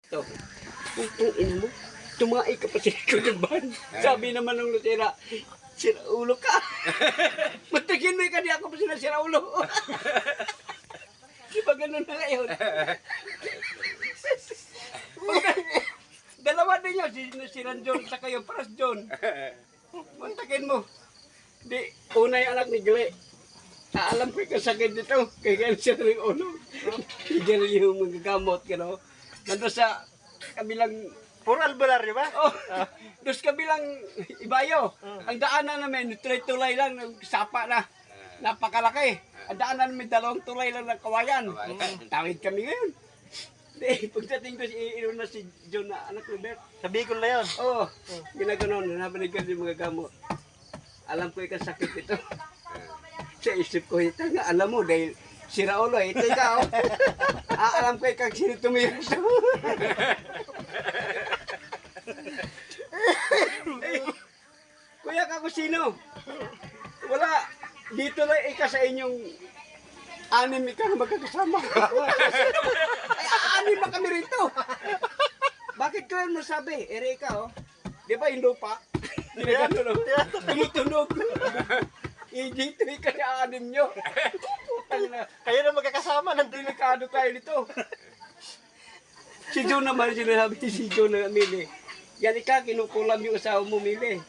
Ito, putang ina mo. Tumae ka pa sa likod ng van. Sabi naman ng Lutera, sira ulo ka. Matagin mo ka di ako pa sila sira ulo. Di ba ganun na ngayon? Dalawa din yun, si Ranjon sa kayo, Paras John. Matagin mo. Di, una yung anak ni Gle. Alam ko yung sakit dito, kaya ganun siya rin ulo. Hindi yung magagamot, gano'n. Nandun sa kabilang... Puro albularyo ba? Oh, doon sa kabilang ibayo. Ang daanan namin, tulay-tulay lang, sapa na. Napakalaki. Ang daanan namin, dalawang tulay lang ng kawayan. Tawid kami ngayon. Di, pagdating ko, iinom na si John na anak ni Bert. Sa Bicol na yun. Oo, ginaganon, nabalikan yung mga gamot. Alam ko yung sakit ito. Sa isip ko, ito nga, alam mo, dahil sira ulo, ito ikaw. Alam ko yung sino tumira sa Kuya kako sino? Wala, dito lang ika sa inyong anim ika na magkakasama. Ay, anim na kami rito. Bakit ko yun masabi? Ere ika, oh. Di ba yung lupa? Tumutunog. Dito ika sa anim nyo. Kayo na magkakasama. Delikado tayo nito. Si John naman, sinasabi si John na mili. Yan ika, kinukulam yung asawa mo mili.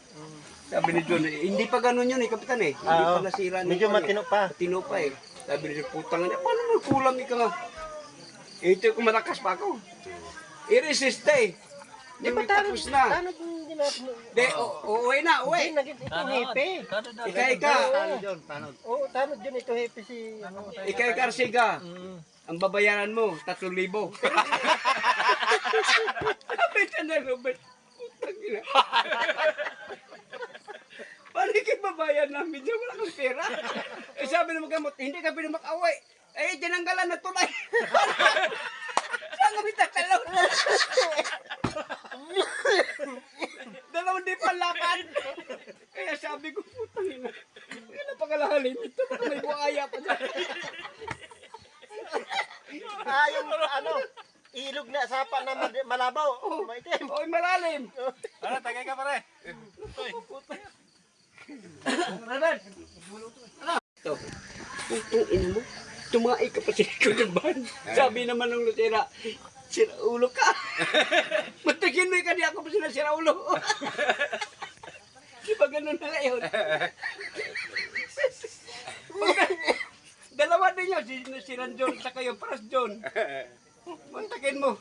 Sabi ni John, hindi pa ganun yun Kapitan eh. Hindi pa nasira. Medyo matino pa. Matino pa eh. Sabi ni John, putang nga, paano mo kulam ika nga? Ito kung malakas pa ako. I-resist eh. Di ba tapos na? Ano kung hindi natin... Di, uwi na, uwi. Ito hepe. Ika. Oo, tanod yun. Ito hepe si... Ika, Siga. Ang babayaran mo, 3,000. Sabi ka na, Robert. Putang ina. Paano kayo babayan namin dyan? Wala kang pera. Eh sabi ng magamot, hindi ka pinamak-away. Eh, tinanggalan na tulay. Saan kami tatalon? Dalawang di palakad. Kaya sabi ko, putang ina. Kailan pa kalahalin ito? May buhaya pa dyan. Yung ano, ilog na sapa na malabaw. Maitim. Oy, malalim. Ano, tagay ka pare. Robert. Ito, putang ina mo. Tumae ka pa sa likod ng van. Sabi naman ng Lutera, sira ulo ka. Matagin mo ka di ako pa sila sira ulo. Di ba ganun na ngayon? Dalawa din yun, si Ranjon sa kayo, Paras John. Matagin mo.